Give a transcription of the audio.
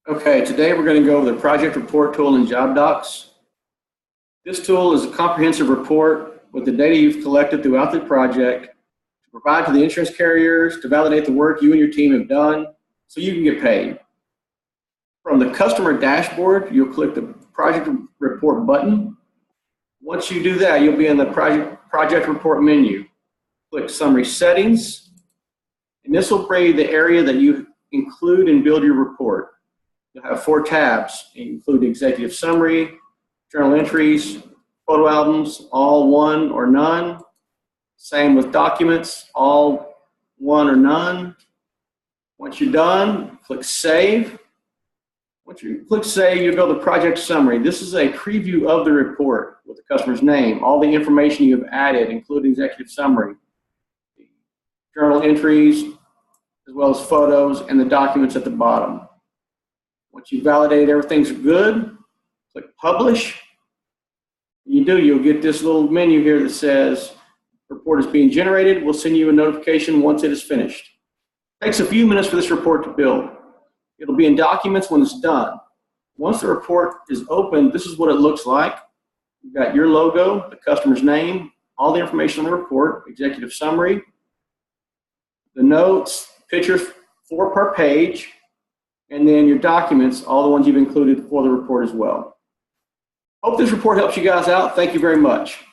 Okay, today we're going to go over the project report tool in Job-Dox. This tool is a comprehensive report with the data you've collected throughout the project to provide to the insurance carriers to validate the work you and your team have done so you can get paid. From the customer dashboard, you'll click the project report button. Once you do that, you'll be in the project report menu. Click summary settings, and this will bring you the area that you include and build your report. You'll have 4 tabs, include executive summary, journal entries, photo albums, all one or none. Same with documents, all one or none. Once you're done, click save. Once you click save, you'll go to project summary. This is a preview of the report with the customer's name, all the information you have added, including executive summary, journal entries, as well as photos and the documents at the bottom. Once you validate everything's good, click publish. You'll get this little menu here that says report is being generated. We'll send you a notification once it is finished. It takes a few minutes for this report to build. It'll be in documents when it's done. Once the report is open, this is what it looks like. You've got your logo, the customer's name, all the information on the report, executive summary, the notes, pictures, 4 per page, and then your documents, all the ones you've included for the report as well. Hope this report helps you guys out. Thank you very much.